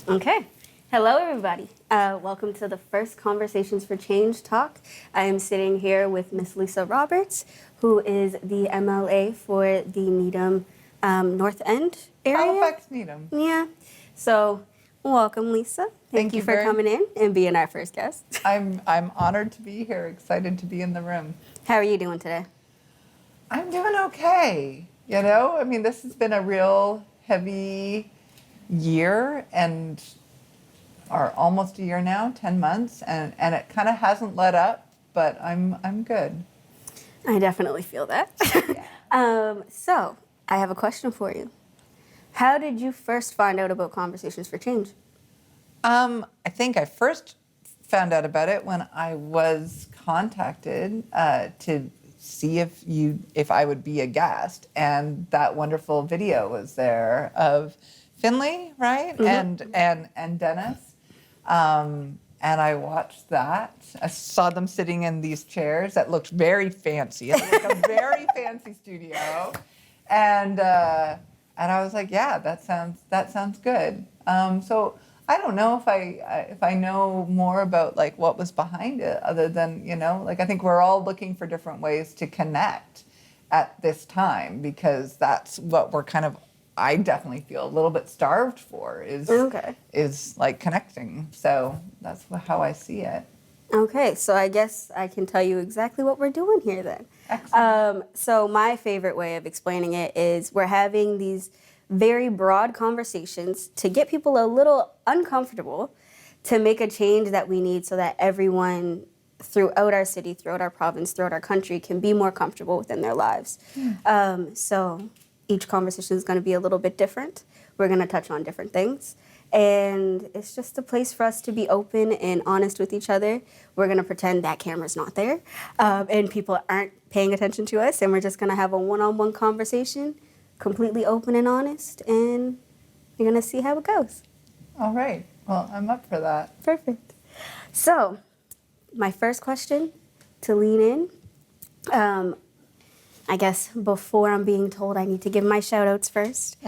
Okay. Hello, everybody. Welcome to the first Conversations for Change talk. I am sitting here with Miss Lisa Roberts, who is the MLA for the Needham North End area. Halifax, Needham. Yeah. So, welcome, Lisa. Thank you for coming in and being our first guest. I'm honored to be here, excited to be in the room. How are you doing today? I'm doing okay. You know, I mean, this has been a real heavy year or almost a year now, 10 months, and it kind of hasn't let up, but I'm good. I definitely feel that. So, I have a question for you. How did you first find out about Conversations for Change? I think I first found out about it when I was contacted to see if I would be a guest, and that wonderful video was there of Finley, right? Mm-hmm. and Dennis. And I watched that. I saw them sitting in these chairs that looked very fancy. It looked like a very fancy studio. And I was like, yeah, that sounds good. So I don't know if I know more about like what was behind it, other than, you know, like I think we're all looking for different ways to connect at this time, because that's what we're I definitely feel a little bit starved for is like connecting. So that's how I see it. Okay, so I guess I can tell you exactly what we're doing here then. Excellent. So my favorite way of explaining it is we're having these very broad conversations to get people a little uncomfortable, to make a change that we need so that everyone throughout our city, throughout our province, throughout our country can be more comfortable within their lives. So each conversation is going to be a little bit different. We're going to touch on different things. And it's just a place for us to be open and honest with each other. We're going to pretend that camera's not there and people aren't paying attention to us. And we're just going to have a one-on-one conversation, completely open and honest. And you're going to see how it goes. All right. Well, I'm up for that. Perfect. So my first question to lean in, I guess before I'm being told I need to give my shout outs first.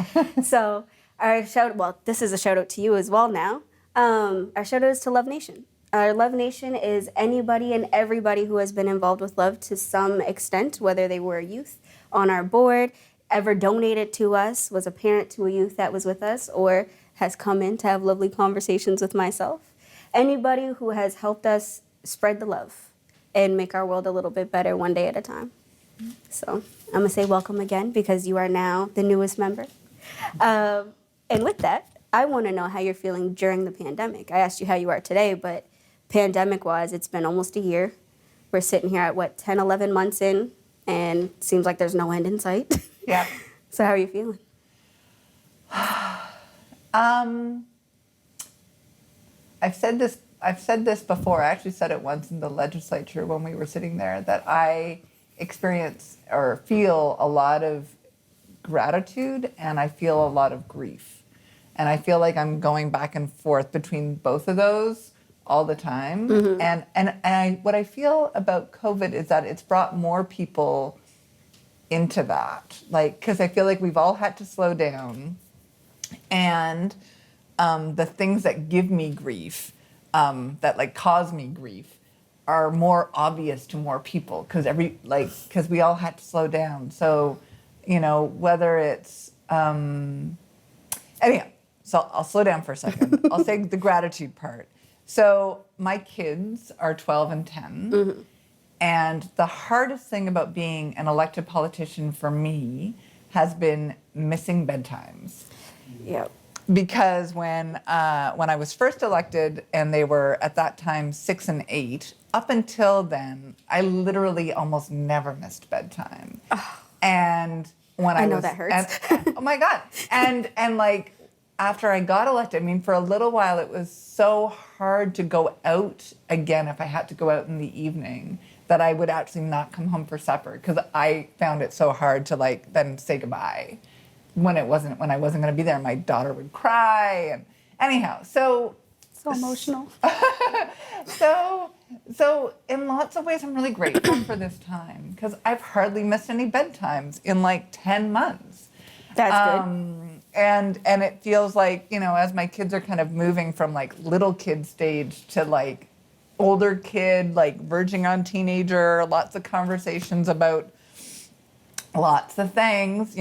So this is a shout out to you as well now. Our shout out is to Love Nation. Our Love Nation is anybody and everybody who has been involved with love to some extent, whether they were a youth on our board, ever donated to us, was a parent to a youth that was with us, or has come in to have lovely conversations with myself. Anybody who has helped us spread the love and make our world a little bit better one day at a time. So I'm going to say welcome again, because you are now the newest member. And with that, I want to know how you're feeling during the pandemic. I asked you how you are today, but pandemic-wise, it's been almost a year. We're sitting here at, 10, 11 months in, and it seems like there's no end in sight. Yeah. So how are you feeling? I've said this before. I actually said it once in the legislature when we were sitting there, that I experience or feel a lot of gratitude and I feel a lot of grief. And I feel like I'm going back and forth between both of those all the time. Mm-hmm. And what I feel about COVID is that it's brought more people into that. Like, because I feel like we've all had to slow down, and the things that give me grief, that like cause me grief, are more obvious to more people, because we all had to slow down. So, you know, whether it's anyhow, so I'll slow down for a second. I'll say the gratitude part. So my kids are 12 and 10. Mm-hmm. And the hardest thing about being an elected politician for me has been missing bedtimes. Yep. Because when I was first elected, and they were at that time 6 and 8, up until then, I literally almost never missed bedtime. Oh. And when I know that hurts. Oh my God. And like, after I got elected, I mean, for a little while, it was so hard to go out again if I had to go out in the evening, that I would actually not come home for supper, because I found it so hard to like then say goodbye when I wasn't going to be there. My daughter would cry, and anyhow, so emotional. So in lots of ways, I'm really grateful for this time, because I've hardly missed any bedtimes in like 10 months. That's good. and it feels like, as my kids are kind of moving from like little kid stage to like older kid, like verging on teenager, lots of conversations about lots of things,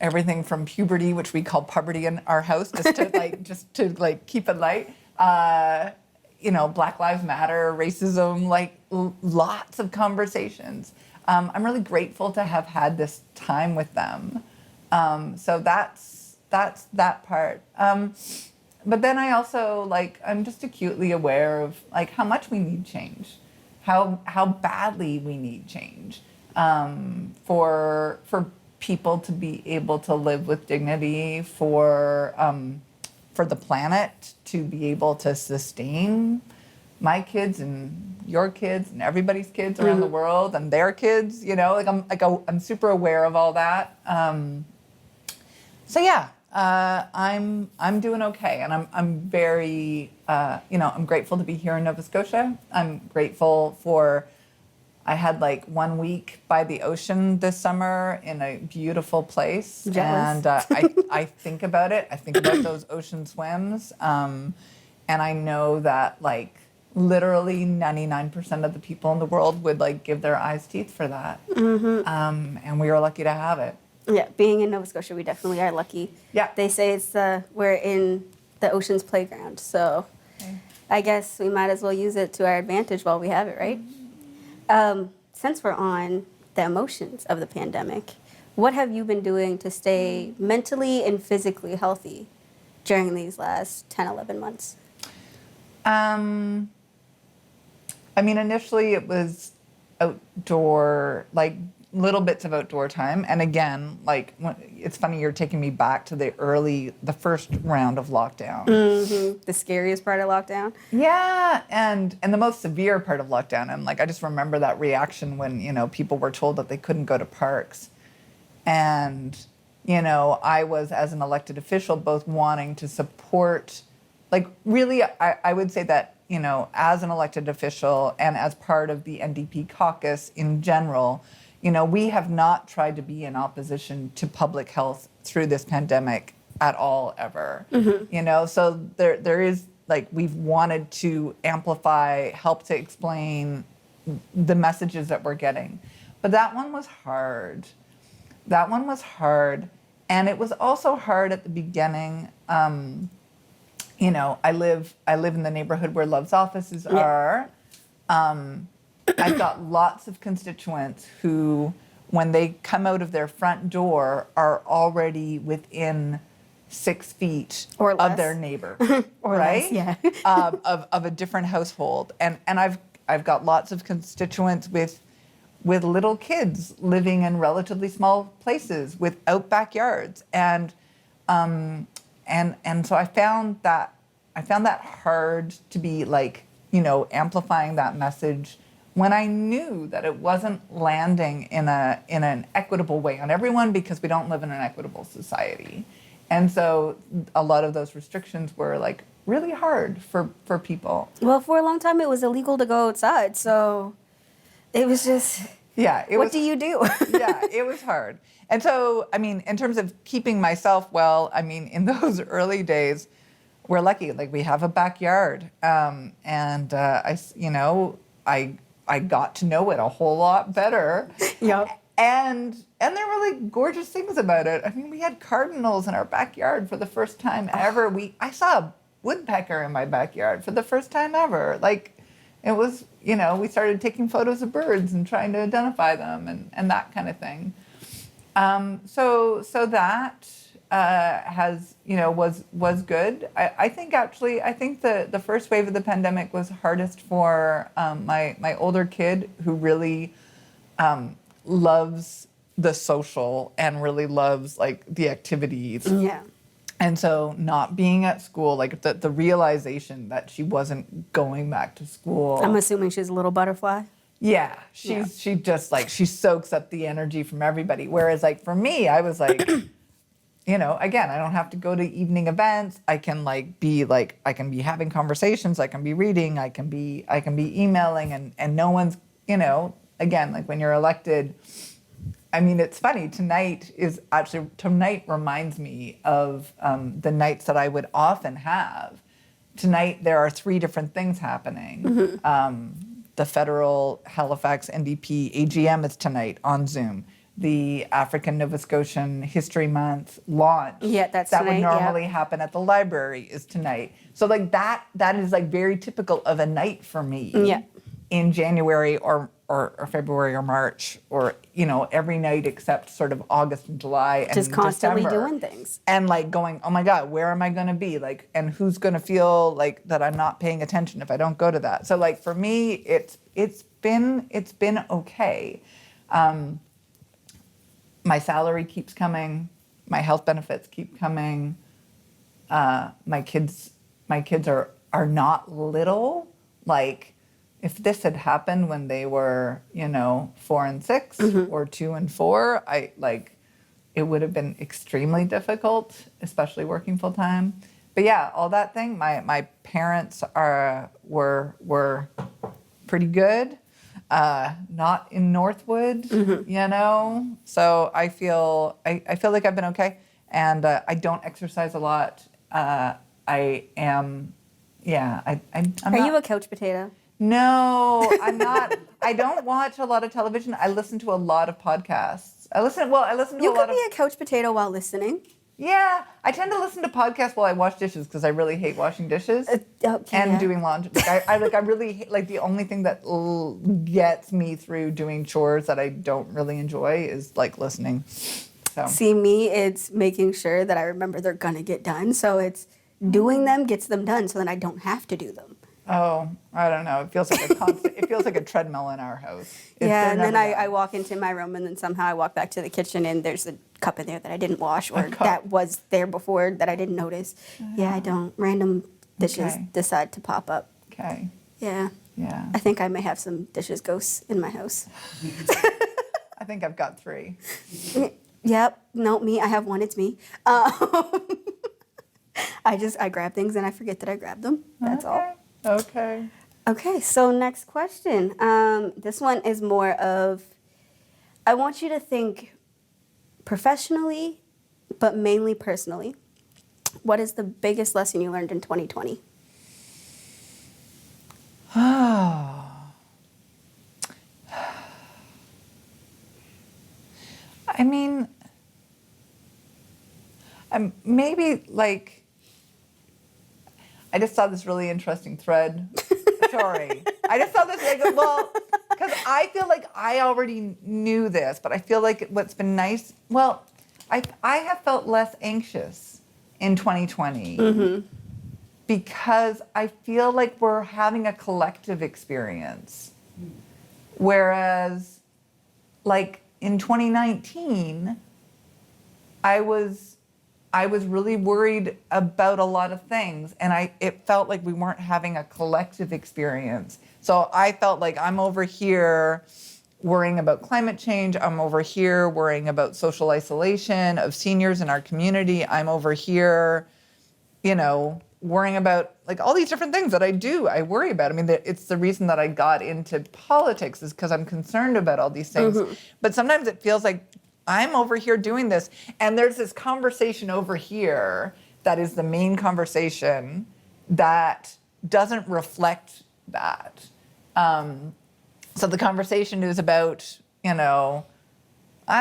everything from puberty, which we call puberty in our house, just to keep it light. Black Lives Matter, racism, like lots of conversations. I'm really grateful to have had this time with them. So that's that part. But then I also I'm just acutely aware of like how much we need change, how badly we need change, for people to be able to live with dignity, for the planet to be able to sustain my kids and your kids and everybody's kids around the world and their kids. I'm super aware of all that. So yeah, I'm doing okay, and I'm very I'm grateful to be here in Nova Scotia. I'm grateful for. I had like 1 week by the ocean this summer in a beautiful place. Jealous. And I think about it. I think about those ocean swims. And I know that like literally 99% of the people in the world would like give their eyes teeth for that. And we were lucky to have it. Yeah, being in Nova Scotia, we definitely are lucky. Yeah. They say we're in the ocean's playground, so I guess we might as well use it to our advantage while we have it, right? Since we're on the emotions of the pandemic, what have you been doing to stay mentally and physically healthy during these last 10, 11 months? Initially it was outdoor, like little bits of outdoor time. And again, it's funny, you're taking me back to the first round of lockdown. Mm-hmm. The scariest part of lockdown? Yeah, and the most severe part of lockdown. And I just remember that reaction when, people were told that they couldn't go to parks. And, I was, as an elected official, both wanting to support, really, I would say that, as an elected official and as part of the NDP caucus in general, we have not tried to be in opposition to public health through this pandemic at all, ever. So there is, we've wanted to amplify, help to explain the messages that we're getting. But that one was hard. And it was also hard at the beginning. I live in the neighborhood where Love's offices are. I've got lots of constituents who, when they come out of their front door, are already within 6 feet or of less. Their neighbor, or right? Less, yeah. of a different household, and I've got lots of constituents with little kids living in relatively small places without backyards, and so I found that hard to be amplifying that message when I knew that it wasn't landing in an equitable way on everyone, because we don't live in an equitable society. And so a lot of those restrictions were really hard for people. Well, for a long time it was illegal to go outside, so it was just, what do you do? Yeah, it was hard. And so, in terms of keeping myself well, in those early days, we're lucky. We have a backyard, and I got to know it a whole lot better. Yep. And there were gorgeous things about it. we had cardinals in our backyard for the first time ever. I saw a woodpecker in my backyard for the first time ever. It was, we started taking photos of birds and trying to identify them and that kind of thing. So that has, was good. I think the first wave of the pandemic was hardest for my older kid, who really loves the social and really loves the activities. Yeah. And so not being at school, the realization that she wasn't going back to school. I'm assuming she's a little butterfly. Yeah, she just she soaks up the energy from everybody. Whereas for me, I was again, I don't have to go to evening events. I can I can be having conversations. I can be reading. I can be emailing, and no one's, again, when you're elected, I mean, it's funny. Tonight reminds me of the nights that I would often have. Tonight, there are 3 different things happening. The federal Halifax NDP AGM is tonight on Zoom. The African Nova Scotian History Month launch that's that tonight, would normally happen at the library is tonight. So like that is like very typical of a night for me in January or February or March, or every night except sort of August and July and Just constantly December. doing things. And like going, oh my God, where am I going to be? Like, and who's going to feel like that I'm not paying attention if I don't go to that? So like for me, it's been okay. My salary keeps coming. My health benefits keep coming. My kids are not little. Like, if this had happened when they were 4 and 6 or 2 and 4, it would have been extremely difficult, especially working full time. But yeah, all that thing. My parents were pretty good. Not in Northwood, So I feel like I've been okay, and I don't exercise a lot. I'm Are you a couch potato? No, I'm not. I don't watch a lot of television. I listen to a lot of podcasts. I listen to You a lot could be a couch potato while listening. Yeah, I tend to listen to podcasts while I wash dishes because I really hate washing dishes and doing laundry. Like I really hate, like the only thing that gets me through doing chores that I don't really enjoy is like listening. So. See, me, it's making sure that I remember they're gonna get done. So it's doing them gets them done, so then I don't have to do them. Oh, I don't know. It feels like a constant. It feels like a treadmill in our house. And then I walk into my room, and then somehow I walk back to the kitchen, and there's a cup in there that I didn't wash, or that was there before that I didn't notice. Yeah, I don't. Random dishes decide to pop up. Okay. Yeah. Yeah. I think I may have some dishes ghosts in my house. I think I've got 3. Yep. No, me. I have one. It's me. I grab things and I forget that I grabbed them. That's all. Okay. Okay, so next question. This one is more of, I want you to think professionally, but mainly personally. What is the biggest lesson you learned in 2020? I mean, maybe like, I just saw this really interesting thread. Sorry. I just saw this, because I feel like I already knew this, but I feel like what's been nice, I have felt less anxious in 2020 because I feel like we're having a collective experience. Whereas, like in 2019, I was really worried about a lot of things, and it felt like we weren't having a collective experience. So I felt like I'm over here worrying about climate change. I'm over here worrying about social isolation of seniors in our community. I'm over here, worrying about like all these different things that I worry about. I mean, it's the reason that I got into politics is because I'm concerned about all these things. But sometimes it feels like I'm over here doing this, and there's this conversation over here that is the main conversation that doesn't reflect that. So the conversation is about, I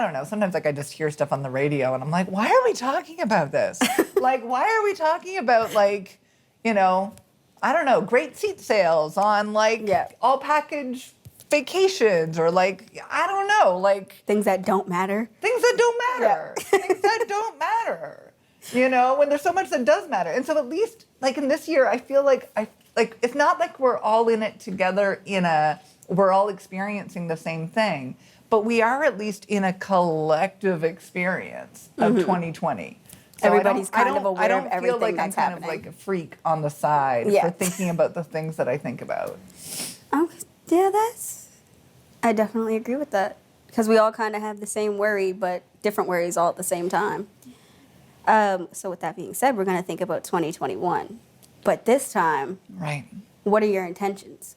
don't know, sometimes like I just hear stuff on the radio and I'm like, why are we talking about this? Like, why are we talking about like, I don't know, great seat sales on like all package vacations, or like, I don't know, like things that don't matter. Things that don't matter. Things that don't matter. When there's so much that does matter. And so at least like in this year, I feel like it's not like we're all in it together we're all experiencing the same thing, but we are at least in a collective experience of 2020. So Everybody's kind of aware of everything that's happening. I don't feel like I'm kind of like a freak on the side for thinking about the things that I think about. Okay. Yeah, I definitely agree with that. Because we all kind of have the same worry, but different worries all at the same time. So with that being said, we're going to think about 2021. But this time, what are your intentions?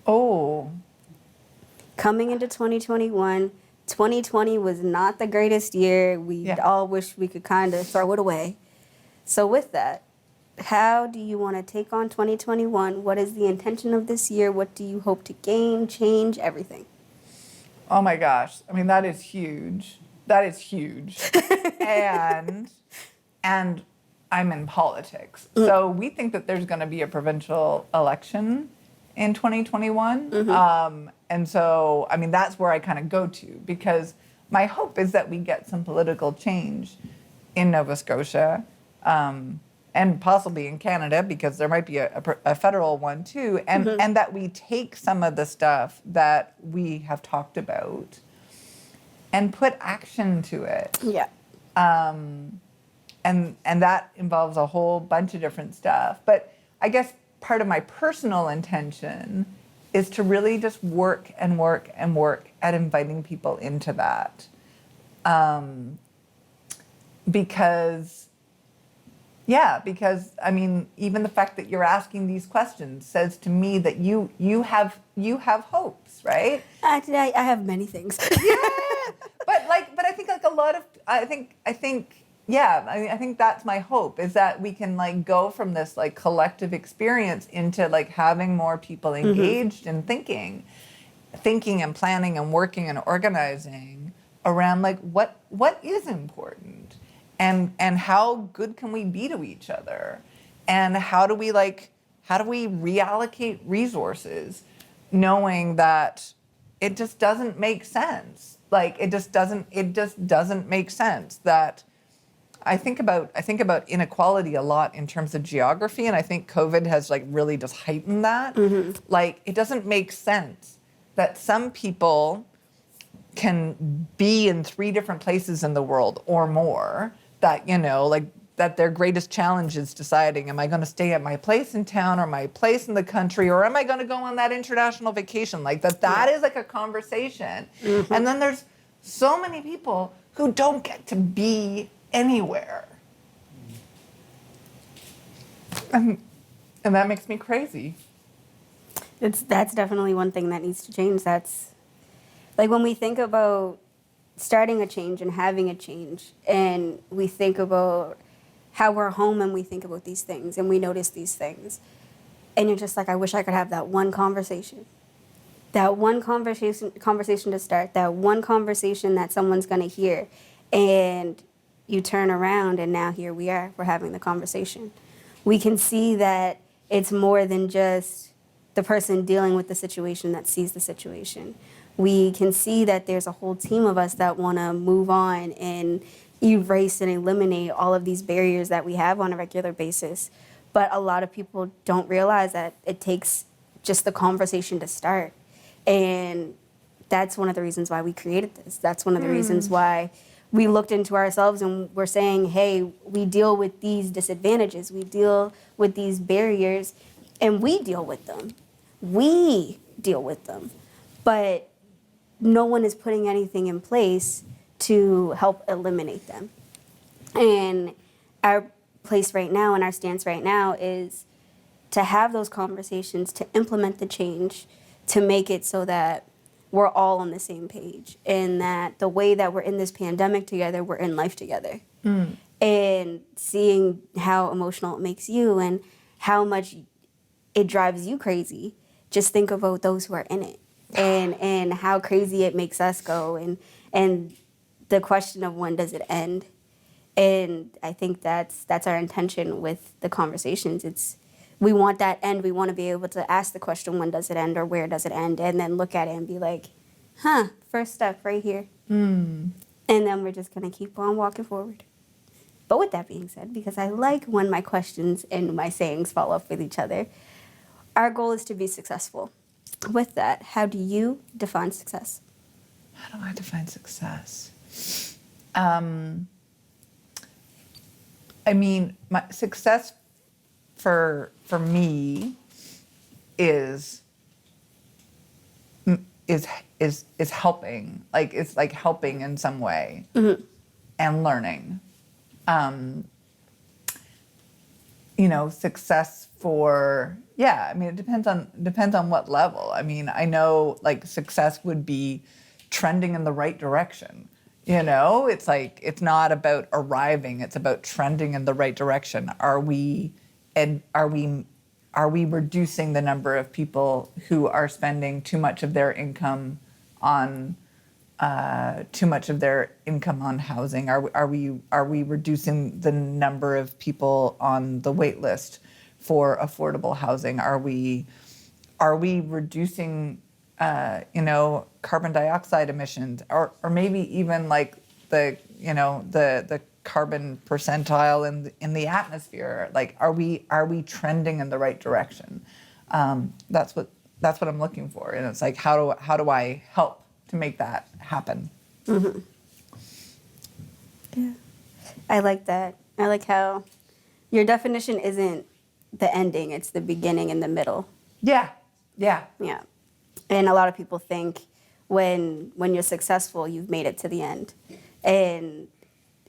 Oh. Coming into 2021, 2020 was not the greatest year. We all wish we could kind of throw it away. So with that, how do you want to take on 2021? What is the intention of this year? What do you hope to gain, change, everything? Oh my gosh. I mean, that is huge. That is huge. and I'm in politics. So we think that there's going to be a provincial election in 2021. And so, I mean, that's where I kind of go to, because my hope is that we get some political change in Nova Scotia, and possibly in Canada, because there might be a federal one too, and that we take some of the stuff that we have talked about and put action to it. Yeah. And that involves a whole bunch of different stuff. But I guess part of my personal intention is to really just work and work and work at inviting people into that. Because I mean, even the fact that you're asking these questions says to me that you have hopes, right? I have many things. Yeah, but I think like a lot of I think that's my hope, is that we can like go from this like collective experience into like having more people engaged in thinking and planning and working and organizing around like what is important, and how good can we be to each other, and how do we reallocate resources, knowing that it just doesn't make sense. Like it just doesn't make sense. That I think about inequality a lot in terms of geography, and I think COVID has like really just heightened that. Like it doesn't make sense that some people can be in 3 different places in the world or more, that, you know, like that their greatest challenge is deciding, am I going to stay at my place in town or my place in the country, or am I going to go on that international vacation? Like that is like a conversation. And then there's so many people who don't get to be anywhere. And that makes me crazy. That's definitely one thing that needs to change. That's like when we think about starting a change and having a change, and we think about how we're home and we think about these things and we notice these things, and you're just like, I wish I could have that one conversation. That one conversation to start, that one conversation that someone's going to hear, and you turn around and now here we are, we're having the conversation. We can see that it's more than just the person dealing with the situation that sees the situation. We can see that there's a whole team of us that want to move on and erase and eliminate all of these barriers that we have on a regular basis. But a lot of people don't realize that it takes just the conversation to start. And that's one of the reasons why we created this. That's one of the reasons why we looked into ourselves and we're saying, hey, we deal with these disadvantages, we deal with these barriers, and we deal with them. We deal with them. But no one is putting anything in place to help eliminate them. And our place right now and our stance right now is to have those conversations, to implement the change, to make it so that we're all on the same page, and that the way that we're in this pandemic together, we're in life together. And seeing how emotional it makes you and how much it drives you crazy, just think about those who are in it, and how crazy it makes us go, and the question of when does it end. And I think that's our intention with the conversations. We want that end. We want to be able to ask the question, when does it end, or where does it end, and then look at it and be like, first step right here. And then we're just going to keep on walking forward. But with that being said, because I like when my questions and my sayings follow up with each other, our goal is to be successful. With that, how do you define success? How do I define success? I mean, my success for me is helping. Like it's like helping in some way and learning. You know, success for, I mean, it depends on what level. I mean, I know like success would be trending in the right direction. It's like, it's not about arriving, it's about trending in the right direction. Are we reducing the number of people who are spending too much of their income on housing? Are we reducing the number of people on the wait list for affordable housing? Are we reducing carbon dioxide emissions, or maybe even like the carbon percentile in the atmosphere? Like, are we trending in the right direction? That's what I'm looking for, and it's like, how do I help to make that happen? Mm-hmm. Yeah, I like that. I like how your definition isn't the ending; it's the beginning and the middle. Yeah. And a lot of people think when you're successful, you've made it to the end. And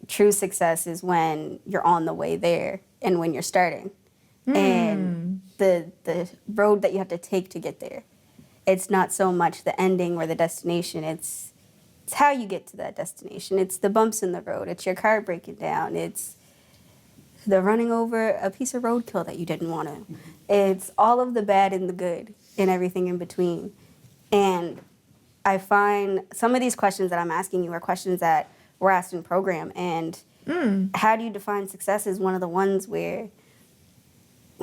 true success is when you're on the way there and when you're starting. And the road that you have to take to get there. It's not so much the ending or the destination. It's how you get to that destination. It's the bumps in the road. It's your car breaking down. It's the running over a piece of roadkill that you didn't want to. It's all of the bad and the good and everything in between. And I find some of these questions that I'm asking you are questions that were asked in program. And how do you define success is one of the ones where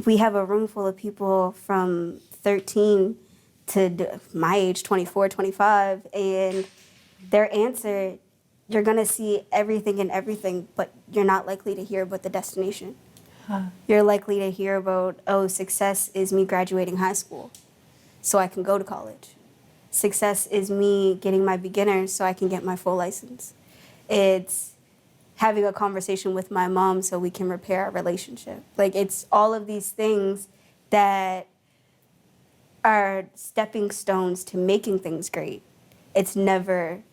we have a room full of people from 13 to my age, 24, 25, and their answer, you're going to see everything and everything, but you're not likely to hear about the destination. You're likely to hear about, success is me graduating high school so I can go to college. Success is me getting my beginner so I can get my full license. It's having a conversation with my mom so we can repair our relationship. Like, it's all of these things that are stepping stones to making things great. It's never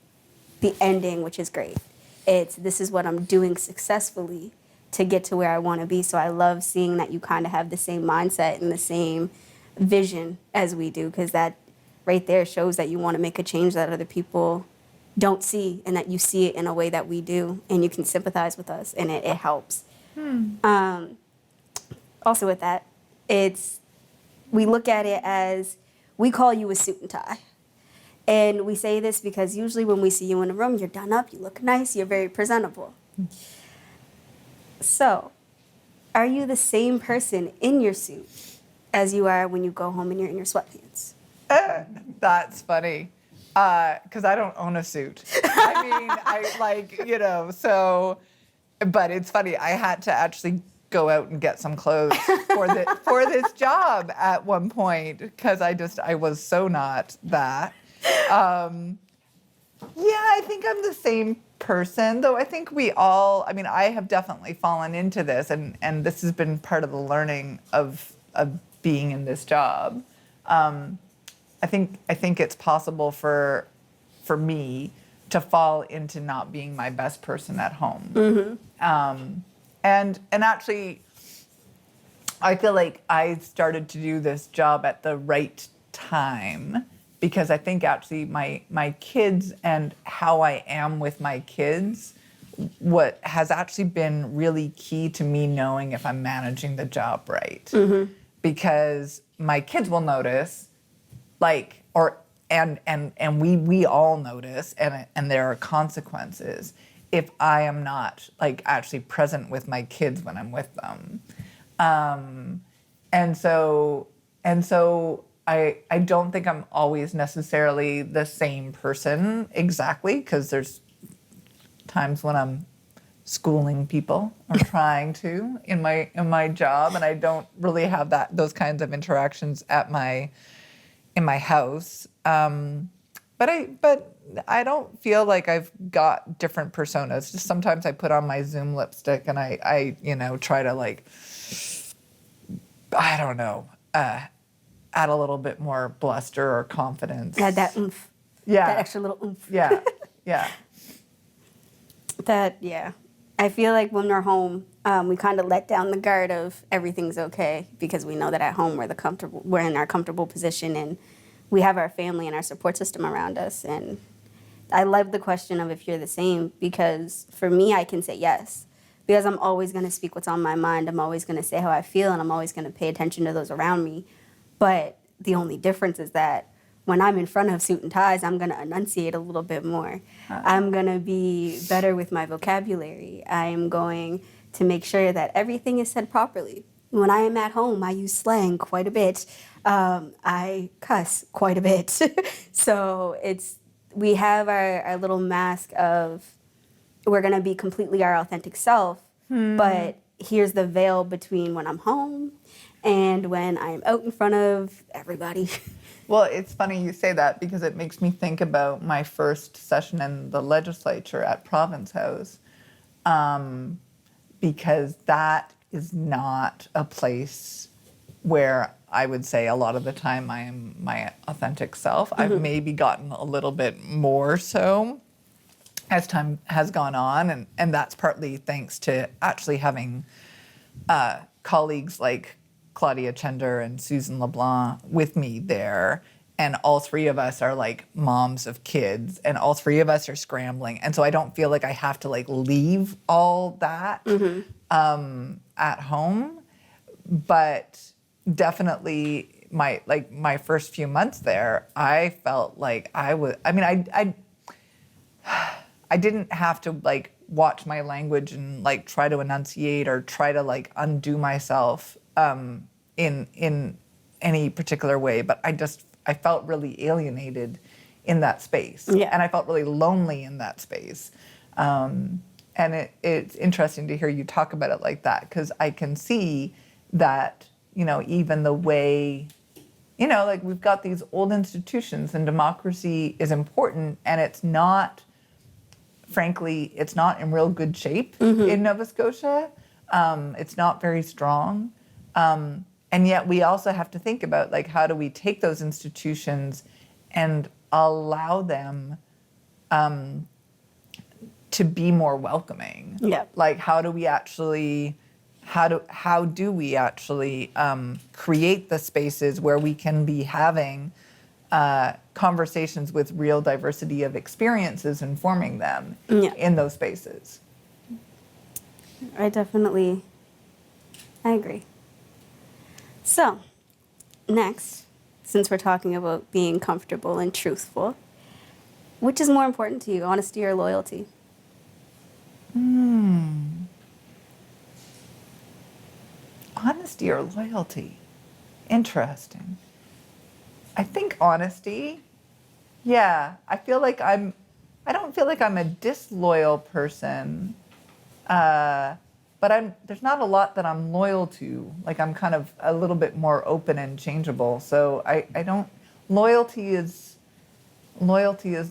the ending, which is great. It's, this is what I'm doing successfully to get to where I want to be. So I love seeing that you kind of have the same mindset and the same vision as we do, because that right there shows that you want to make a change that other people don't see, and that you see it in a way that we do, and you can sympathize with us, and it helps. Also with that, we look at it as, we call you a suit and tie. And we say this because usually when we see you in a room, you're done up, you look nice, you're very presentable. So, are you the same person in your suit as you are when you go home and you're in your sweatpants? That's funny, because I don't own a suit. I mean, so, but it's funny, I had to actually go out and get some clothes for this job at one point, because I was so not that. I think I'm the same person, though I think I have definitely fallen into this, and this has been part of the learning of being in this job. I think it's possible for me to fall into not being my best person at home. And actually, I feel like I started to do this job at the right time, because I think actually my kids and how I am with my kids, what has actually been really key to me knowing if I'm managing the job right. Because my kids will notice, and we all notice, and there are consequences if I am not actually present with my kids when I'm with them. And so I don't think I'm always necessarily the same person exactly, because there's times when I'm schooling people or trying to in my job, and I don't really have those kinds of interactions in my house. But I don't feel like I've got different personas. Just sometimes I put on my Zoom lipstick and I try to I don't know, add a little bit more bluster or confidence. Add that oomph. Yeah. That extra little oomph. Yeah. I feel like when we're home, we kind of let down the guard of everything's okay, because we know that at home we're in our comfortable position, and we have our family and our support system around us, and I love the question of if you're the same, because for me, I can say yes. Because I'm always going to speak what's on my mind. I'm always going to say how I feel, and I'm always going to pay attention to those around me. But the only difference is that when I'm in front of suit and ties, I'm going to enunciate a little bit more. I'm going to be better with my vocabulary. I am going to make sure that everything is said properly. When I am at home, I use slang quite a bit. I cuss quite a bit. So we have our little mask of we're going to be completely our authentic self, but here's the veil between when I'm home and when I'm out in front of everybody. Well, it's funny you say that because it makes me think about my first session in the legislature at Province House, because that is not a place where I would say a lot of the time I am my authentic self. I've maybe gotten a little bit more so as time has gone on, and that's partly thanks to actually having colleagues like Claudia Chender and Susan LeBlanc with me there. And all three of us are like moms of kids, and all three of us are scrambling. And so I don't feel like I have to like leave all that at home. But definitely my first few months there, I felt like I didn't have to like watch my language and like try to enunciate or try to like undo myself in any particular way, but I felt really alienated in that space, and I felt really lonely in that space. And it's interesting to hear you talk about it like that, because I can see that, even the way, like we've got these old institutions, and democracy is important, and it's not, frankly, it's not in real good shape in Nova Scotia. It's not very strong. And yet we also have to think about, like, how do we take those institutions and allow them to be more welcoming? Yeah. Like, how do we actually create the spaces where we can be having conversations with real diversity of experiences and forming them in those spaces? I agree. So, next, since we're talking about being comfortable and truthful, which is more important to you, honesty or loyalty? Honesty or loyalty? Interesting. I think honesty. Yeah, I don't feel like I'm a disloyal person. But there's not a lot that I'm loyal to. Like, I'm kind of a little bit more open and changeable. So loyalty is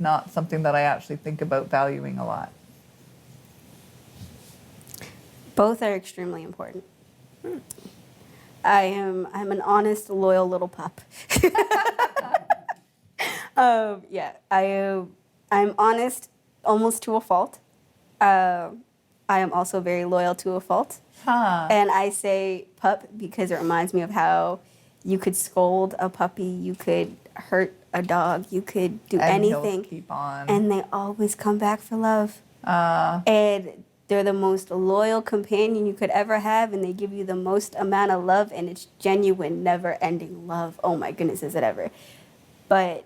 not something that I actually think about valuing a lot. Both are extremely important. I'm an honest, loyal little pup. I'm honest almost to a fault. I am also very loyal to a fault. And I say pup because it reminds me of how you could scold a puppy, you could hurt a dog, you could do anything. Keep on. And they always come back for love. And they're the most loyal companion you could ever have, and they give you the most amount of love, and it's genuine, never-ending love. Oh my goodness, is it ever. But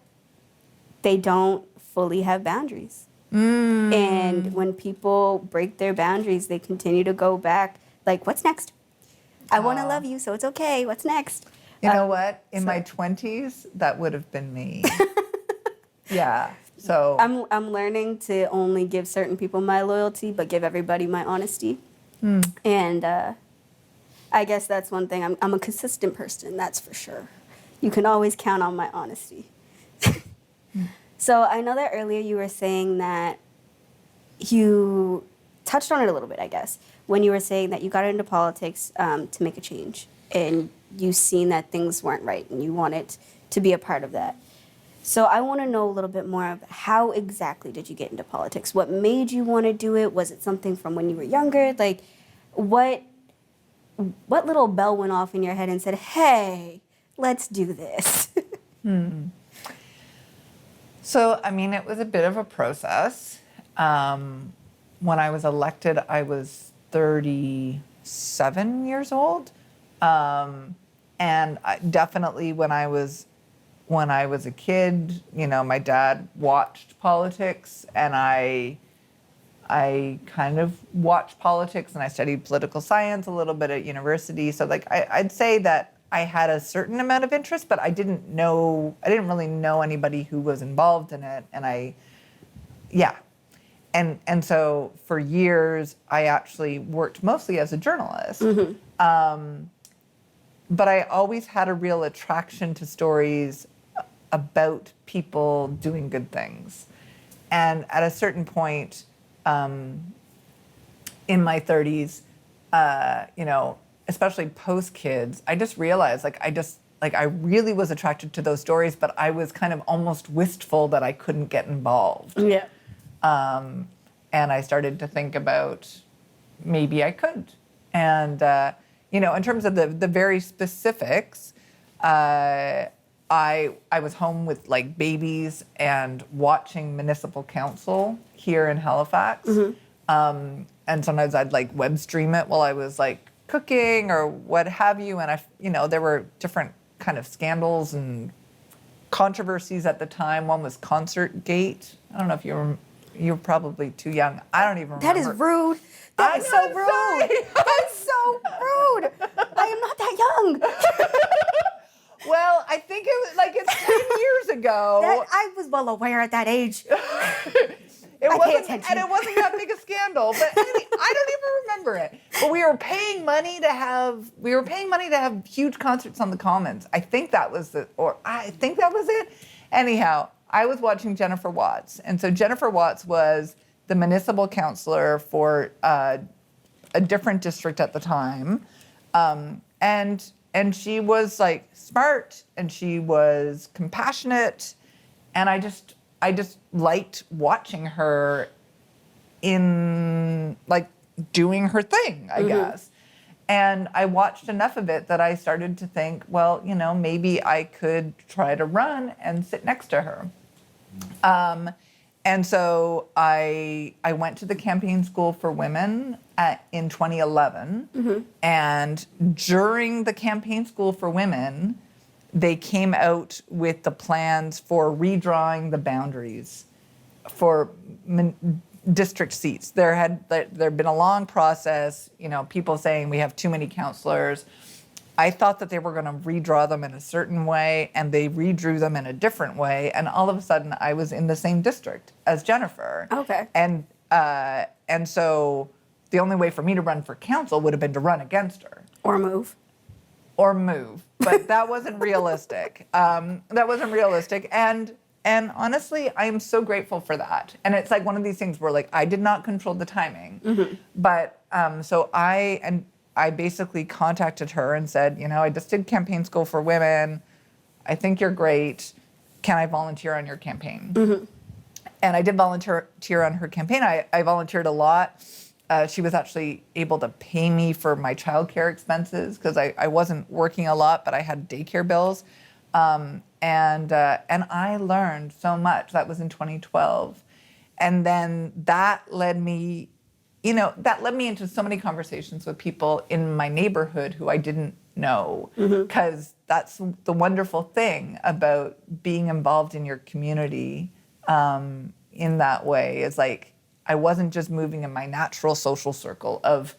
they don't fully have boundaries. And when people break their boundaries, they continue to go back, like, what's next? I want to love you, so it's okay. What's next? You know what? In my 20s, that would have been me. Yeah. So I'm learning to only give certain people my loyalty, but give everybody my honesty. And I guess that's one thing. I'm a consistent person, that's for sure. You can always count on my honesty. So I know that earlier you were saying that you touched on it a little bit, I guess, when you were saying that you got into politics to make a change, and you seen that things weren't right, and you wanted to be a part of that. So I want to know a little bit more of how exactly did you get into politics? What made you want to do it? Was it something from when you were younger? Like, what little bell went off in your head and said, hey, let's do this? So, I mean, it was a bit of a process. When I was elected, I was 37 years old. And definitely when I was a kid, my dad watched politics, and I kind of watched politics, and I studied political science a little bit at university. So like I'd say that I had a certain amount of interest, but I didn't really know anybody who was involved in it. And and so for years I actually worked mostly as a journalist. But I always had a real attraction to stories about people doing good things. And at a certain point, in my 30s, especially post kids, I just realized I really was attracted to those stories, but I was kind of almost wistful that I couldn't get involved. Yeah. And I started to think about maybe I could. And, in terms of the very specifics, I was home with like babies and watching municipal council here in Halifax. And sometimes I'd like web stream it while I was like cooking or what have you. And there were different kind of scandals and controversies at the time. One was ConcertGate. I don't know if you're probably too young. I don't even remember. That is rude. That is so rude. That is so rude. I am not that young. Well, I think it was like it's 10 years ago. I was well aware at that age. It I pay wasn't, attention. and it wasn't that big a scandal. But anyway, I don't even remember it. But we were paying money to have huge concerts on the Commons. I think that was it. Anyhow, I was watching Jennifer Watts, and so Jennifer Watts was the municipal councillor for a different district at the time, and she was like smart, and she was compassionate, and I just liked watching her in like doing her thing, I guess. And I watched enough of it that I started to think, well, maybe I could try to run and sit next to her. And so I went to the campaign school for women in 2011. And during the campaign school for women, they came out with the plans for redrawing the boundaries for district seats. There had been a long process, people saying we have too many councillors. I thought that they were going to redraw them in a certain way, and they redrew them in a different way. And all of a sudden, I was in the same district as Jennifer. Okay. And so the only way for me to run for council would have been to run against her. Or move. But that wasn't realistic. And honestly, I am so grateful for that. And it's like one of these things where like I did not control the timing. But so I basically contacted her and said, I just did campaign school for women. I think you're great. Can I volunteer on your campaign? And I did volunteer on her campaign. I volunteered a lot. She was actually able to pay me for my childcare expenses because I wasn't working a lot, but I had daycare bills. And I learned so much. That was in 2012. And then that led me into so many conversations with people in my neighborhood who I didn't know. Because that's the wonderful thing about being involved in your community in that way is like, I wasn't just moving in my natural social circle of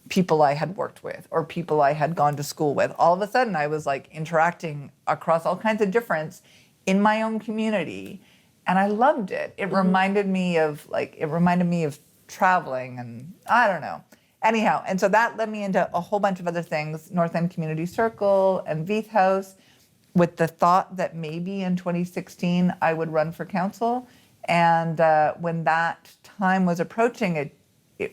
people I had worked with or people I had gone to school with. All of a sudden, I was like interacting across all kinds of difference in my own community, and I loved it. It reminded me of traveling, and I don't know. Anyhow, and so that led me into a whole bunch of other things, North End Community Circle and Veith House, with the thought that maybe in 2016 I would run for council. And when that time was approaching, it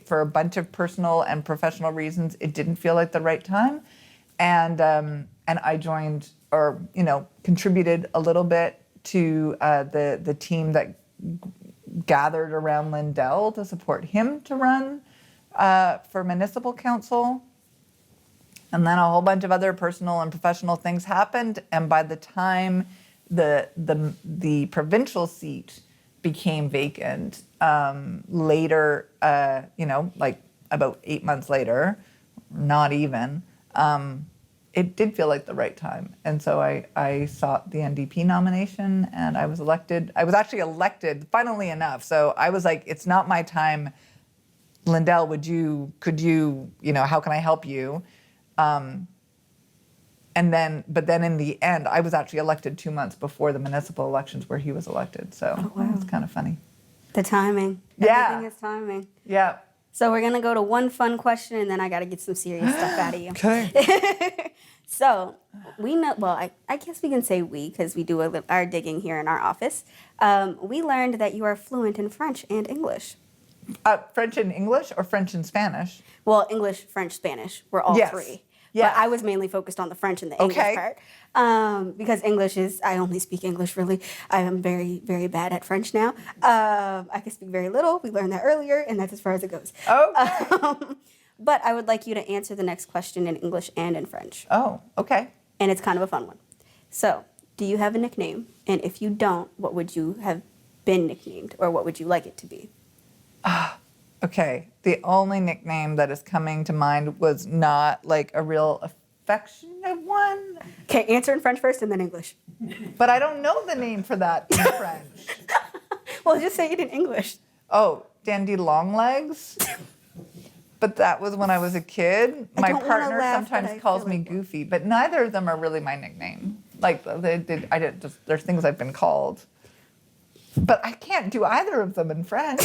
for a bunch of personal and professional reasons, it didn't feel like the right time. And I joined or contributed a little bit to the team that gathered around Lindell to support him to run for municipal council. And then a whole bunch of other personal and professional things happened. And by the time the provincial seat became vacant later, like about 8 months later, not even, it did feel like the right time. And so I sought the NDP nomination and I was elected. I was actually elected, funnily enough. So I was like, it's not my time. Lindell, could you, how can I help you? But then in the end, I was actually elected 2 months before the municipal elections where he was elected. So it's kind of funny. The timing. Yeah. Everything is timing. Yeah. So we're going to go to one fun question, and then I got to get some serious stuff out of you. Okay. So we know, well, I guess we can say we, because we do our digging here in our office. We learned that you are fluent in French and English. French and English or French and Spanish? Well, English, French, Spanish. We're all three. Yes. But I was mainly focused on the French and the English part. Because English I only speak English, really. I am very, very bad at French now. I can speak very little. We learned that earlier, and that's as far as it goes. Okay. But I would like you to answer the next question in English and in French. Oh, okay. And it's kind of a fun one. So, do you have a nickname? And if you don't, what would you have been nicknamed? Or what would you like it to be? Okay. The only nickname that is coming to mind was not like a real affectionate one. Okay, answer in French first and then English. But I don't know the name for that in French. Well, just say it in English. Oh, Dandy Longlegs. But that was when I was a kid. My partner sometimes calls me Goofy, but neither of them are really my nickname. Like there's things I've been called. But I can't do either of them in French.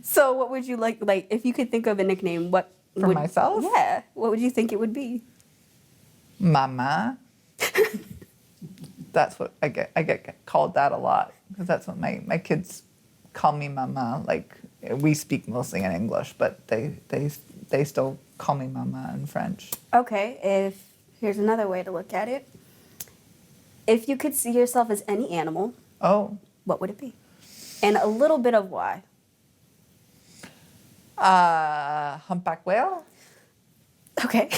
So what would you like if you could think of a nickname, what For myself? Yeah. What would you think it would be? Mama. That's what I get called that a lot because that's what my kids call me Mama. Like we speak mostly in English, but they still call me Mama in French. Okay, here's another way to look at it. If you could see yourself as any animal, what would it be? And a little bit of why. Humpback whale. Okay.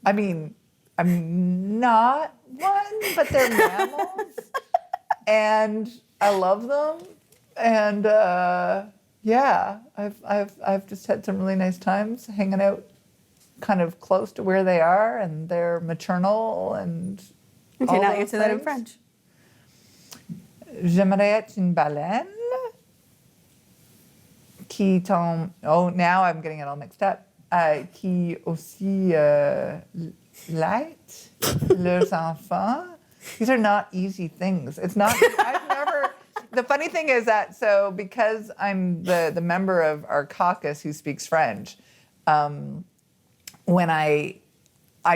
I mean, I'm not one, but they're mammals, and I love them. And I've just had some really nice times hanging out, kind of close to where they are, and they're maternal and. Okay, now answer that in French. J'aimerais être une baleine qui tombe. Oh, now I'm getting it all mixed up. Qui aussi lait leurs enfants. These are not easy things. It's not. I've never. The funny thing is that because I'm the member of our caucus who speaks French, when I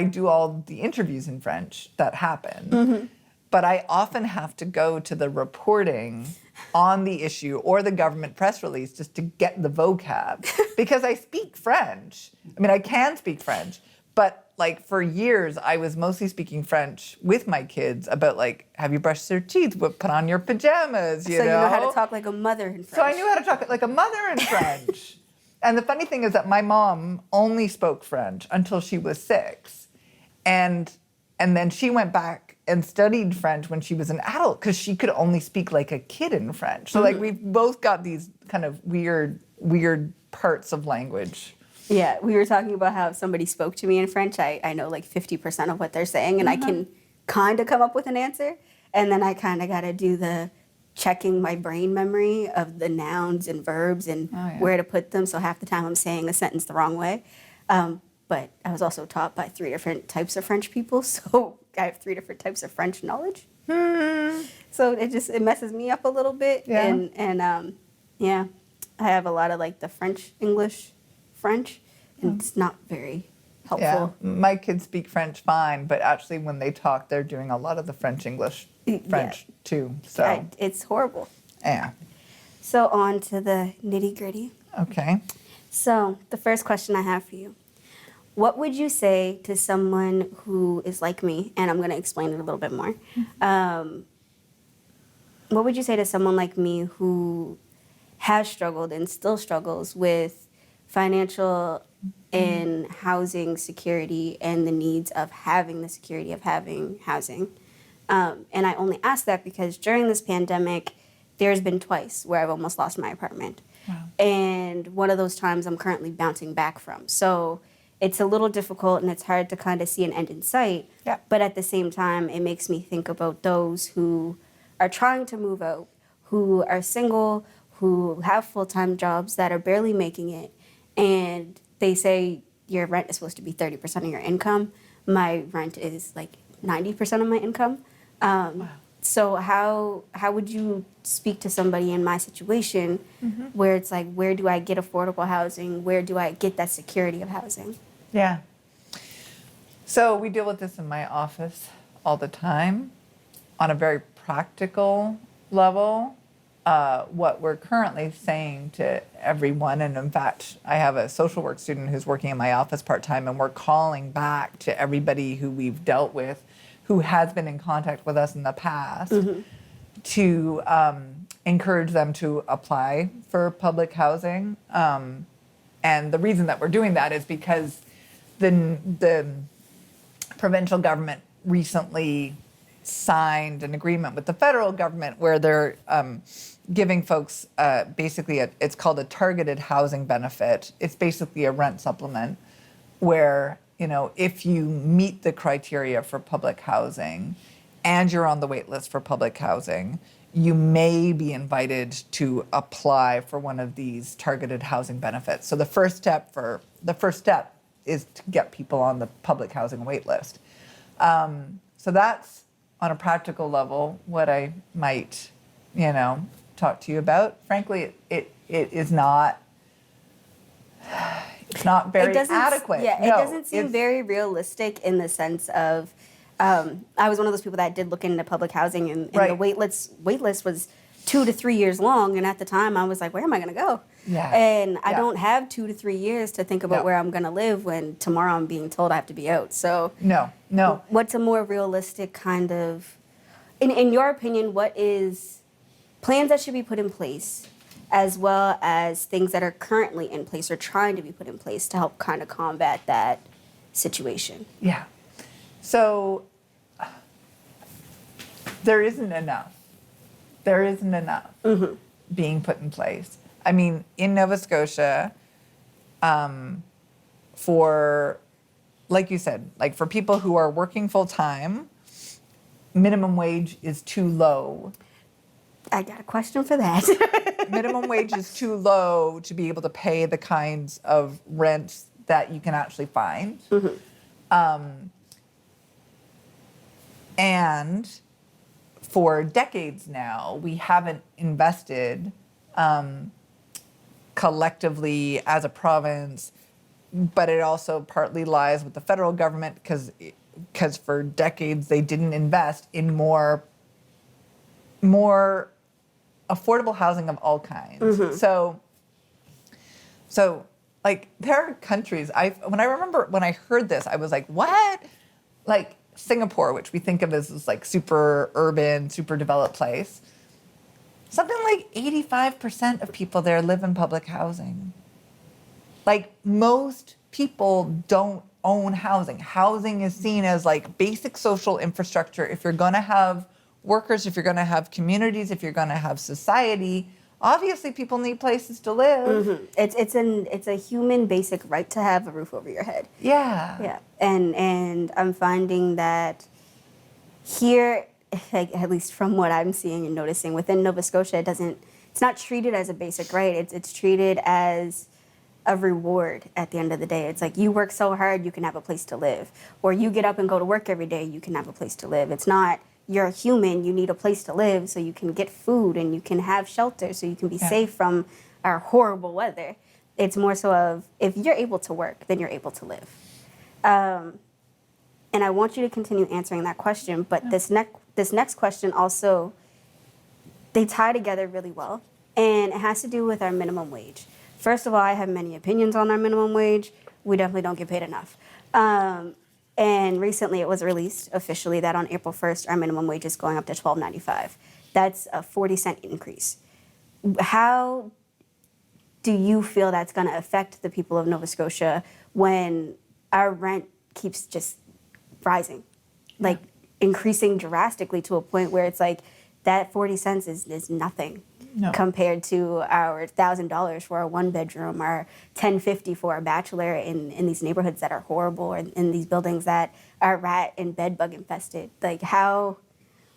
do all the interviews in French that happen, but I often have to go to the reporting on the issue or the government press release just to get the vocab because I speak French. I mean, I can speak French, but like for years, I was mostly speaking French with my kids about like, have you brushed your teeth? Put on your pajamas, you know? So you know how to talk like a mother in French. So I knew how to talk like a mother in French. And the funny thing is that my mom only spoke French until she was 6. And then she went back and studied French when she was an adult because she could only speak like a kid in French. So like we've both got these kind of weird parts of language. Yeah, we were talking about how if somebody spoke to me in French, I know like 50% of what they're saying, and I can kind of come up with an answer. And then I kind of got to do the checking my brain memory of the nouns and verbs and where to put them. So half the time I'm saying a sentence the wrong way. But I was also taught by 3 different types of French people, so I have 3 different types of French knowledge. So it messes me up a little bit. Yeah. And I have a lot of like the French, English, French, and it's not very helpful. Yeah, my kids speak French fine, but actually when they talk, they're doing a lot of the French too. So it's horrible. Yeah. So on to the nitty gritty. Okay. So the first question I have for you. What would you say to someone who is like me? And I'm going to explain it a little bit more. What would you say to someone like me who has struggled and still struggles with financial in housing security and the needs of having the security of having housing. And I only ask that because during this pandemic, there's been twice where I've almost lost my apartment. Wow. And one of those times I'm currently bouncing back from. So it's a little difficult and it's hard to kind of see an end in sight. Yeah. But at the same time, it makes me think about those who are trying to move out, who are single, who have full-time jobs that are barely making it. And they say your rent is supposed to be 30% of your income. My rent is like 90% of my income. Wow. So how would you speak to somebody in my situation where it's like, where do I get affordable housing? Where do I get that security of housing? Yeah. So we deal with this in my office all the time on a very practical level. What we're currently saying to everyone, and in fact, I have a social work student who's working in my office part-time, and we're calling back to everybody who we've dealt with who has been in contact with us in the past to encourage them to apply for public housing. And the reason that we're doing that is because the provincial government recently signed an agreement with the federal government where they're giving folks basically it's called a targeted housing benefit. It's basically a rent supplement where, you know, if you meet the criteria for public housing and you're on the wait list for public housing, you may be invited to apply for one of these targeted housing benefits. So the first step is to get people on the public housing wait list. So that's on a practical level what I might, you know, talk to you about. Frankly, it is not. It's not very adequate. Yeah, No, it doesn't seem very realistic in the sense of, I was one of those people that did look into public housing, and the wait list was 2 to 3 years long, and at the time I was like, where am I going to go? Yeah. And I don't have 2 to 3 years to think about where I'm going to live when tomorrow I'm being told I have to be out. So No. what's a more realistic kind of, in your opinion, what is plans that should be put in place, as well as things that are currently in place or trying to be put in place to help kind of combat that situation? Yeah. So there isn't enough. There isn't enough being put in place. I mean, in Nova Scotia, for, like you said, like for people who are working full time, minimum wage is too low. I got a question for that. Minimum wage is too low to be able to pay the kinds of rents that you can actually find. And for decades now, we haven't invested collectively as a province, but it also partly lies with the federal government because for decades they didn't invest in more affordable housing of all kinds. So like there are countries when I heard this, I was like, what? Like Singapore, which we think of as this like super urban, super developed place. Something like 85% of people there live in public housing. Like most people don't own housing. Housing is seen as like basic social infrastructure. If you're going to have workers, if you're going to have communities, if you're going to have society, obviously people need places to live. It's a human basic right to have a roof over your head. Yeah. And I'm finding that here, like, at least from what I'm seeing and noticing within Nova Scotia, it's not treated as a basic right. It's treated as a reward at the end of the day. It's like, you work so hard, you can have a place to live. Or you get up and go to work every day, you can have a place to live. It's not, you're a human, you need a place to live so you can get food and you can have shelter so you can be safe from our horrible weather. It's more so of, if you're able to work, then you're able to live. And I want you to continue answering that question, but this next question also, they tie together really well, and it has to do with our minimum wage. First of all, I have many opinions on our minimum wage. We definitely don't get paid enough. And recently it was released officially that on April 1st, our minimum wage is going up to $12.95. That's a 40-cent increase. How do you feel that's going to affect the people of Nova Scotia when our rent keeps just rising, like increasing drastically to a point where it's like that 40 cents is nothing compared to our $1,000 for a one bedroom or $1,050 for a bachelor in these neighborhoods that are horrible, or in these buildings that are rat and bed bug infested. Like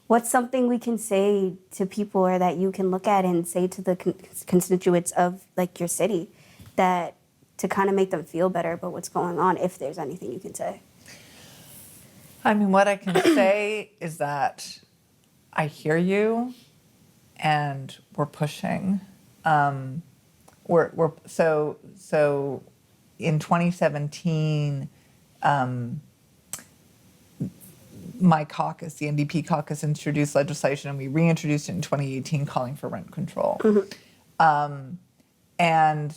what's something we can say to people, or that you can look at and say to the constituents of like your city, that to kind of make them feel better about what's going on, if there's anything you can say? I mean, what I can say is that I hear you, and we're pushing. We're so in 2017, my caucus, the NDP caucus, introduced legislation, and we reintroduced it in 2018, calling for rent control. And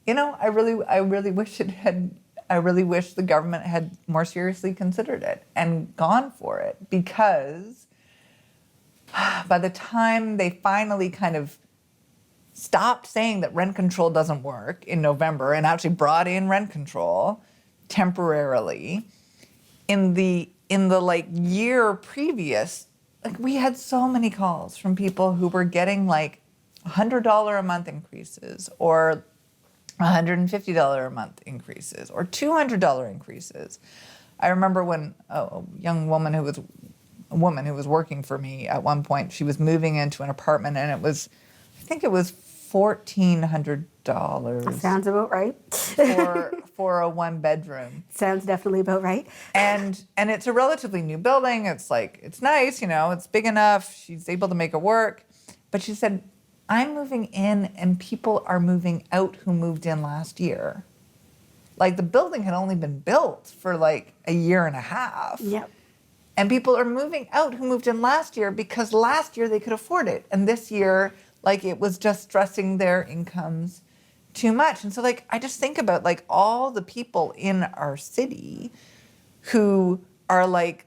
you know, I really wish it had. I really wish the government had more seriously considered it and gone for it, because by the time they finally kind of stopped saying that rent control doesn't work in November and actually brought in rent control temporarily, in the like year previous, like we had so many calls from people who were getting like $100 a month increases, or $150 a month increases, or $200 increases. I remember when a woman who was working for me at one point, she was moving into an apartment, and I think it was $1,400. That sounds about right. for a one bedroom. Sounds definitely about right. And it's a relatively new building. It's like, it's nice, you know, it's big enough. She's able to make it work. But she said, I'm moving in and people are moving out who moved in last year. Like the building had only been built for like a year and a half. Yep. And people are moving out who moved in last year because last year they could afford it. And this year, like it was just stressing their incomes too much. And so like, I just think about like all the people in our city who are like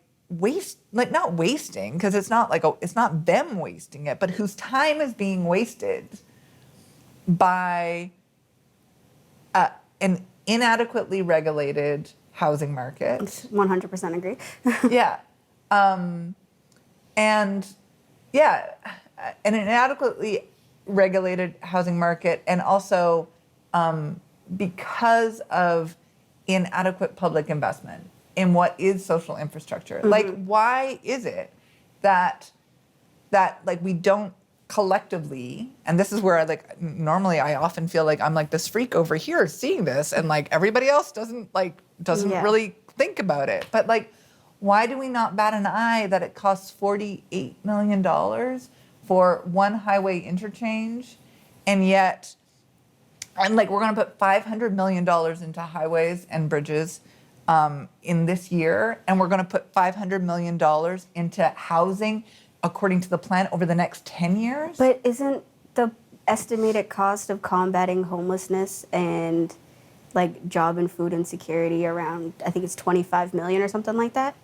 not wasting, because it's not like it's not them wasting it, but whose time is being wasted by an inadequately regulated housing market. 100% agree. Yeah. And yeah, an inadequately regulated housing market, and also because of inadequate public investment in what is social infrastructure. Like, why is it that like we don't collectively, and this is where I like, normally I often feel like I'm like this freak over here seeing this, and like everybody else doesn't really think about it. But like, why do we not bat an eye that it costs $48 million for one highway interchange, and yet, and like we're gonna put $500 million into highways and bridges in this year, and we're going to put $500 million into housing according to the plan over the next 10 years. But isn't the estimated cost of combating homelessness and like job and food insecurity around, I think it's 25 million or something like that?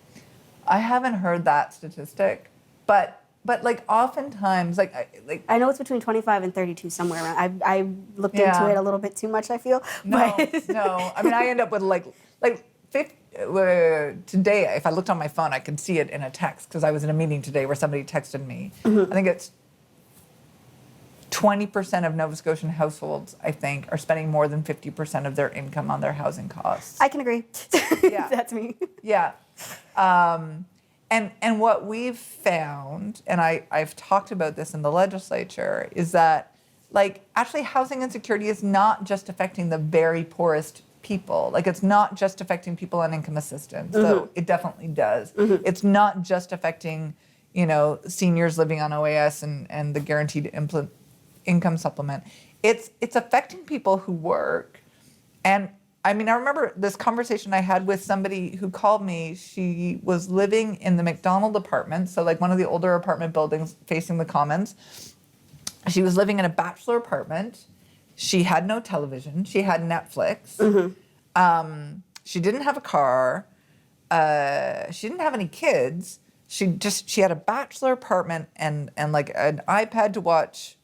I haven't heard that statistic, but like oftentimes, I know it's between 25 and 32 somewhere around. I looked into it a little bit too much, I feel. No. I mean, I end up with like today, if I looked on my phone, I could see it in a text, because I was in a meeting today where somebody texted me. I think it's 20% of Nova Scotian households, I think, are spending more than 50% of their income on their housing costs. I can agree. Yeah. That's me. Yeah. And what we've found, and I've talked about this in the legislature, is that like actually housing insecurity is not just affecting the very poorest people. Like it's not just affecting people on income assistance, though it definitely does. It's not just affecting, you know, seniors living on OAS and the guaranteed income supplement. It's affecting people who work. And I mean, I remember this conversation I had with somebody who called me. She was living in the McDonald apartment, so like one of the older apartment buildings facing the Commons. She was living in a bachelor apartment. She had no television. She had Netflix. She didn't have a car. She didn't have any kids. She had a bachelor apartment and like an iPad to watch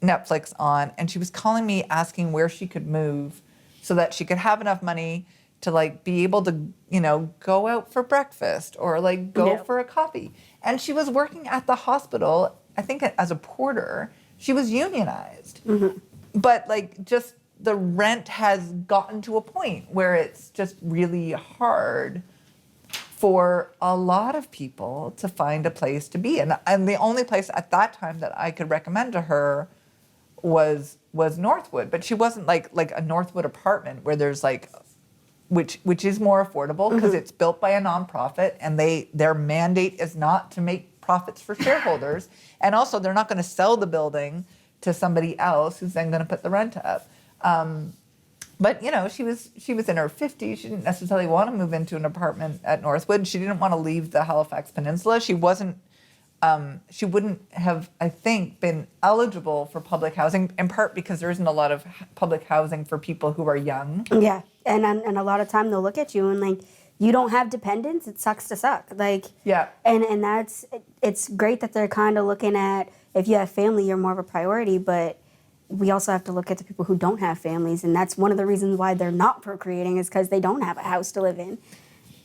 Netflix on, and she was calling me asking where she could move so that she could have enough money to like be able to, go out for breakfast or like go for a coffee. And she was working at the hospital, I think as a porter. She was unionized. But like just the rent has gotten to a point where it's just really hard for a lot of people to find a place to be. And the only place at that time that I could recommend to her was Northwood. But she wasn't like a Northwood apartment where there's like, which is more affordable because it's built by a nonprofit, and their mandate is not to make profits for shareholders. And also they're not going to sell the building to somebody else who's then going to put the rent up. But she was in her 50s. She didn't necessarily want to move into an apartment at Northwood. She didn't want to leave the Halifax Peninsula. She wouldn't have, I think, been eligible for public housing, in part because there isn't a lot of public housing for people who are young. Yeah, and a lot of time they'll look at you and like, you don't have dependents, it sucks to suck. Like, yeah. And it's great that they're kind of looking at, if you have family, you're more of a priority, but we also have to look at the people who don't have families, and that's one of the reasons why they're not procreating, is because they don't have a house to live in.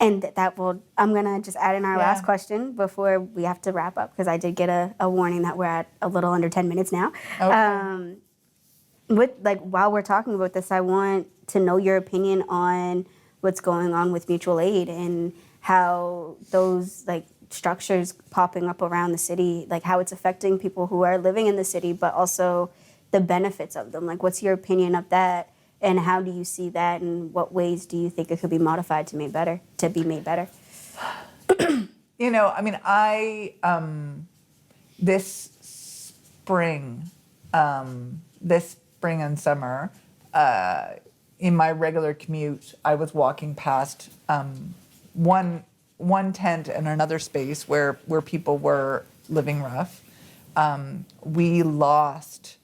And I'm going to just add in our last question before we have to wrap up, because I did get a warning that we're at a little under 10 minutes now. Okay. While we're talking about this, I want to know your opinion on what's going on with mutual aid and how those like structures popping up around the city, like how it's affecting people who are living in the city, but also the benefits of them. Like, what's your opinion of that? And how do you see that, and what ways do you think it could be modified to be made better? This spring and summer, in my regular commute, I was walking past one tent and another space where people were living rough. We lost,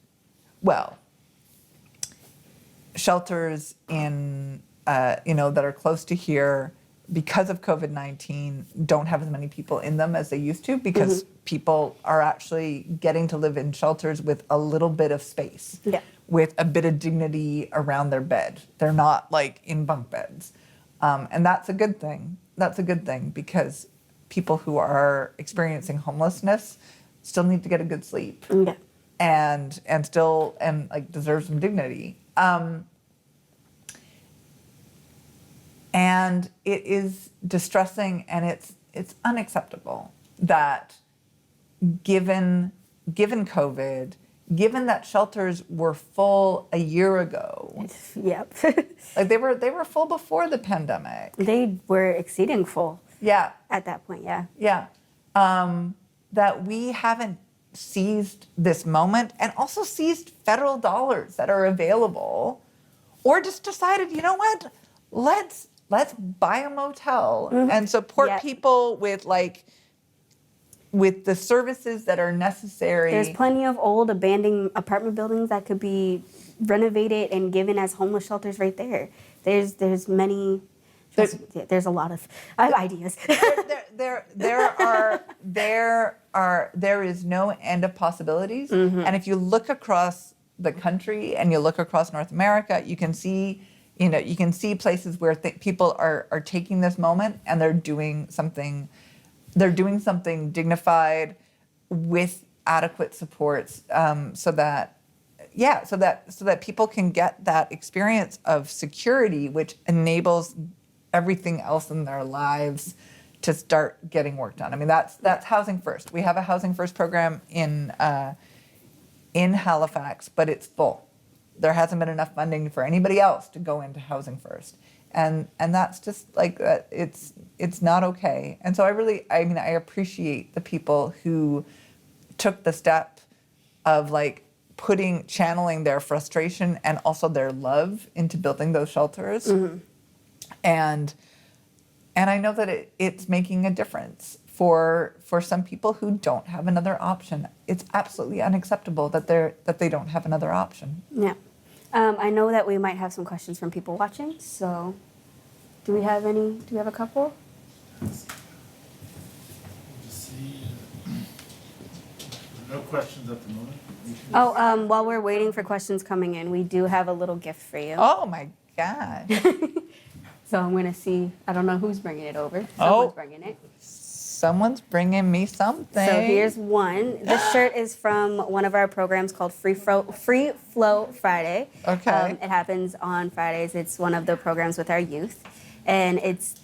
shelters in, that are close to here because of COVID-19 don't have as many people in them as they used to, because people are actually getting to live in shelters with a little bit of space, with a bit of dignity around their bed. They're not like in bunk beds. And that's a good thing. That's a good thing, because people who are experiencing homelessness still need to get a good sleep and deserve some dignity. And it is distressing, and it's unacceptable that given COVID, given that shelters were full a year ago. Yep. Like they were full before the pandemic. They were exceeding full. Yeah. At that point, yeah. Yeah. That we haven't seized this moment, and also seized federal dollars that are available, or just decided, you know what, let's buy a motel and support people with the services that are necessary. There's plenty of old abandoned apartment buildings that could be renovated and given as homeless shelters right there. There's many. There's a lot of ideas. There is no end of possibilities. And if you look across the country and you look across North America, you can see places where people are taking this moment and they're doing something dignified with adequate supports, so that people can get that experience of security, which enables everything else in their lives to start getting work done. I mean, that's Housing First. We have a Housing First program in Halifax, but it's full. There hasn't been enough funding for anybody else to go into Housing First. And that's just like, it's not okay. And so I appreciate the people who took the step of channeling their frustration and also their love into building those shelters. And I know that it's making a difference for some people who don't have another option. It's absolutely unacceptable that they don't have another option. Yeah. I know that we might have some questions from people watching, so do we have a couple? Just see. No questions at the moment. Oh, while we're waiting for questions coming in, we do have a little gift for you. Oh my God. So I'm going to see, I don't know who's bringing it over. Oh. Someone's bringing it. Someone's bringing me something. So here's one. This shirt is from one of our programs called Free Flow Friday. Okay. It happens on Fridays. It's one of the programs with our youth. And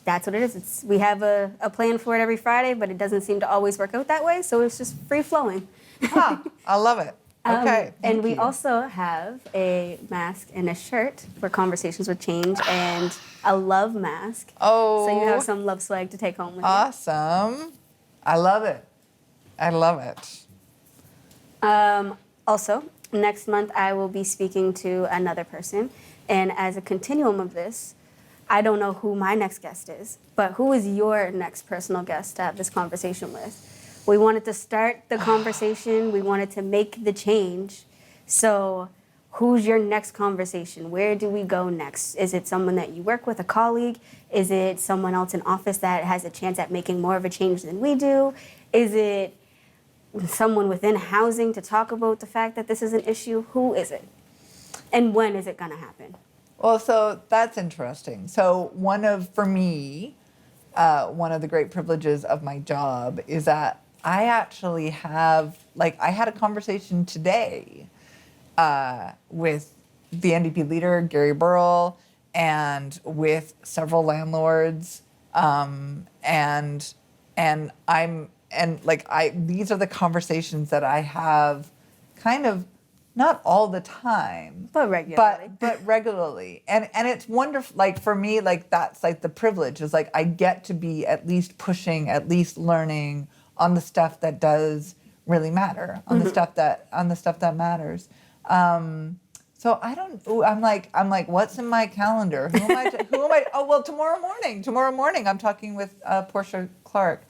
that's what it is. We have a plan for it every Friday, but it doesn't seem to always work out that way. So it's just free flowing. Huh, I love it. Okay. And we you. also have a mask and a shirt for Conversations with Change and a love mask. Oh. So you have some love swag to take home with you. Awesome. I love it. I love it. Also, next month I will be speaking to another person. And as a continuum of this, I don't know who my next guest is, but who is your next personal guest to have this conversation with? We wanted to start the conversation. We wanted to make the change. So who's your next conversation? Where do we go next? Is it someone that you work with, a colleague? Is it someone else in office that has a chance at making more of a change than we do? Is it someone within housing to talk about the fact that this is an issue? Who is it? And when is it going to happen? Well, so that's interesting. So for me, one of the great privileges of my job is that I actually have, I had a conversation today with the NDP leader, Gary Burrell, and with several landlords, these are the conversations that I have kind of not all the time, but regularly. But regularly, and it's wonderful. Like for me, that's the privilege is I get to be at least pushing, at least learning on the stuff that does really matter, on the stuff that matters. So I don't. I'm like, what's in my calendar? Who am I? Oh well, tomorrow morning, I'm talking with Portia Clark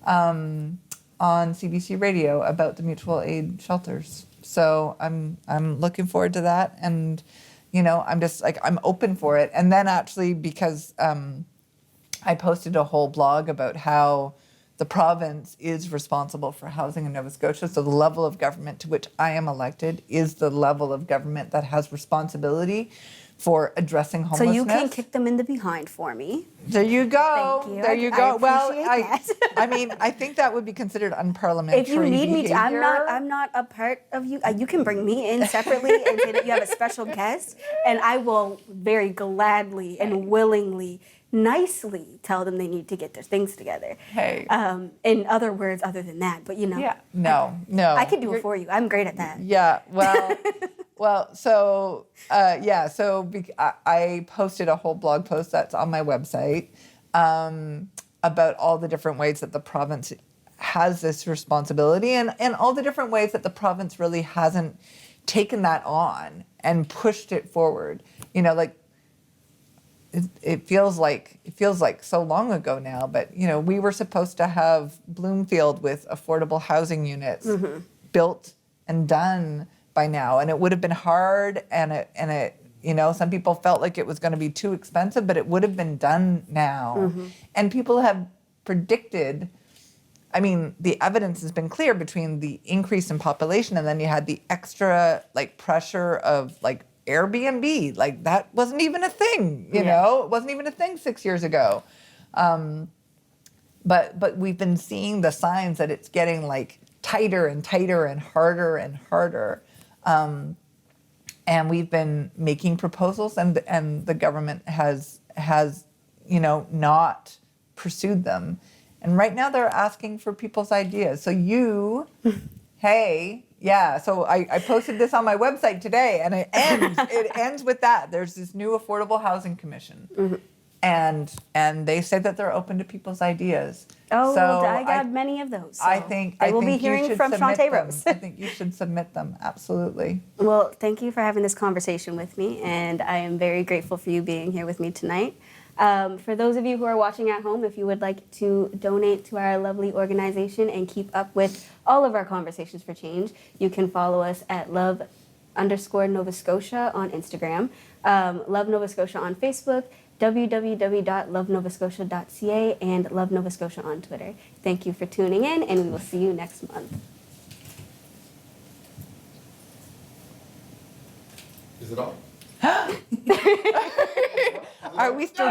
on CBC Radio about the mutual aid shelters. So I'm looking forward to that, and I'm just I'm open for it. And then actually because I posted a whole blog about how the province is responsible for housing in Nova Scotia. So the level of government to which I am elected is the level of government that has responsibility for addressing homelessness. So you can kick them in the behind for me. There you go. Thank you. There you go. I I think that would be considered unparliamentary if you need me, behavior. I'm not a part of you. You can bring me in separately and say that you have a special guest, and I will very gladly and willingly, nicely tell them they need to get their things together. Hey. In other words, other than that, but Yeah. No. I can do it for you. I'm great at that. Yeah. Well. I posted a whole blog post that's on my website about all the different ways that the province has this responsibility and all the different ways that the province really hasn't taken that on and pushed it forward. It feels like so long ago now, but we were supposed to have Bloomfield with affordable housing units built and done by now, and it would have been hard, and it some people felt like it was going to be too expensive, but it would have been done now. And people have predicted. I mean, the evidence has been clear between the increase in population and then you had the extra pressure of Airbnb, that wasn't even a thing, it wasn't even a thing 6 years ago. But we've been seeing the signs that it's getting tighter and tighter and harder. And we've been making proposals and the government has not pursued them. And right now they're asking for people's ideas. So hey, yeah, so I posted this on my website today, and it ends with that. There's this new Affordable Housing Commission, and they say that they're open to people's ideas. Oh, so I got many of those. So I think will be hearing from Shawntay Rose. I think you should submit them. Absolutely. Well, thank you for having this conversation with me, and I am very grateful for you being here with me tonight. For those of you who are watching at home, if you would like to donate to our lovely organization and keep up with all of our Conversations for Change, you can follow us at love_Nova Scotia on Instagram, Love Nova Scotia on Facebook, www.lovenovascotia.ca, and Love Nova Scotia on Twitter. Thank you for tuning in, and we will see you next month. Is it all? Are we still?